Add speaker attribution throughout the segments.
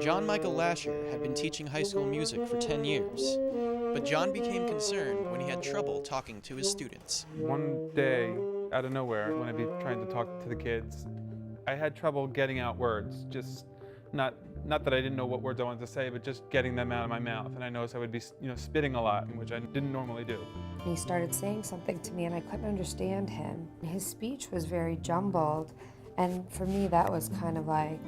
Speaker 1: John Michael Lasher had been teaching high school music for 10 years, but John became concerned when he had trouble talking to his students.
Speaker 2: One day, out of nowhere, when I'd be trying to talk to the kids, I had trouble getting out words, just not that I didn't know what words I wanted to say, but just getting them out of my mouth. And I noticed I would be, spitting a lot, which I didn't normally do.
Speaker 3: He started saying something to me and I couldn't understand him. His speech was very jumbled, and for me that was kind of like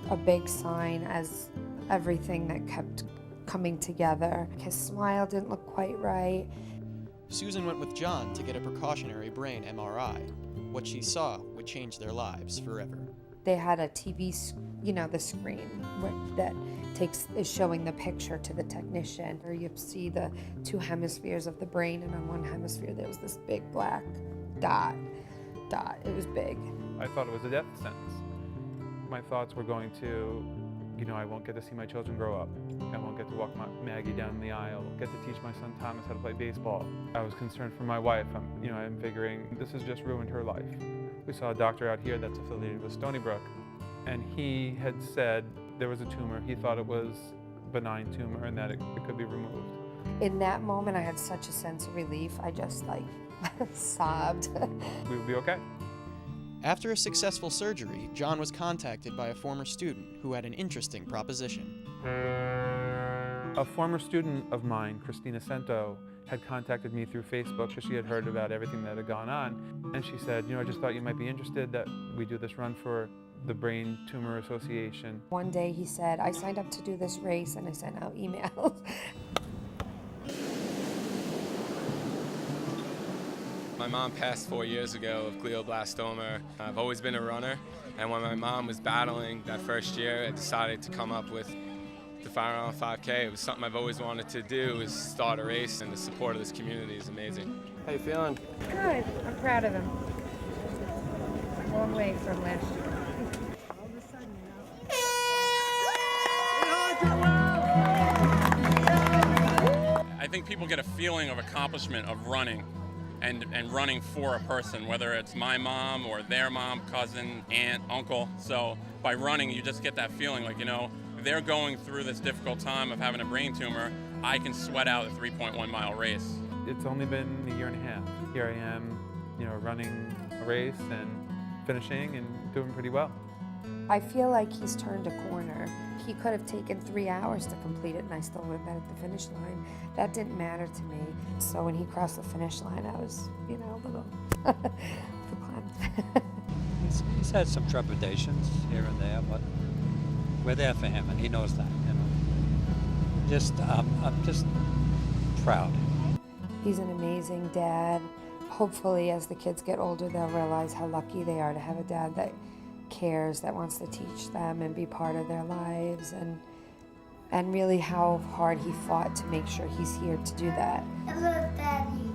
Speaker 3: a big sign as everything that kept coming together. His smile didn't look quite right.
Speaker 1: Susan went with John to get a precautionary brain MRI. What she saw would change their lives forever.
Speaker 3: They had a TV, the screen that is showing the picture to the technician. Or you see the two hemispheres of the brain, and on one hemisphere there was this big black dot. It was big.
Speaker 2: I thought it was a death sentence. My thoughts were going to, I won't get to see my children grow up. I won't get to walk Maggie down the aisle, get to teach my son Thomas how to play baseball. I was concerned for my wife. I'm figuring this has just ruined her life. We saw a doctor out here that's affiliated with Stony Brook, and he had said there was a tumor. He thought it was a benign tumor and that it could be removed.
Speaker 3: In that moment, I had such a sense of relief. I just sobbed.
Speaker 2: We would be okay.
Speaker 1: After a successful surgery, John was contacted by a former student who had an interesting proposition.
Speaker 2: A former student of mine, Christina Cento, had contacted me through Facebook because she had heard about everything that had gone on. And she said, I just thought you might be interested that we do this run for the Brain Tumor Association.
Speaker 3: One day he said, I signed up to do this race, and I sent out emails.
Speaker 4: My mom passed 4 years ago of glioblastoma. I've always been a runner, and when my mom was battling that first year, I decided to come up with the Fire on 5K. It was something I've always wanted to do, is start a race, and the support of this community is amazing. How you feeling?
Speaker 3: Good. I'm proud of him. A long way from last year.
Speaker 5: I think people get a feeling of accomplishment of running and running for a person, whether it's my mom or their mom, cousin, aunt, uncle. So by running, you just get that feeling like, they're going through this difficult time of having a brain tumor. I can sweat out a 3.1 mile race.
Speaker 2: It's only been a year and a half. Here I am, running a race and finishing and doing pretty well.
Speaker 3: I feel like he's turned a corner. He could have taken 3 hours to complete it and I still would have been at the finish line. That didn't matter to me. So when he crossed the finish line, I was, a little verklempt.
Speaker 6: He's had some trepidations here and there, but we're there for him and he knows that, I'm just proud.
Speaker 3: He's an amazing dad. Hopefully as the kids get older, they'll realize how lucky they are to have a dad that cares, that wants to teach them and be part of their lives, and really how hard he fought to make sure he's here to do that.
Speaker 7: Hello, Daddy.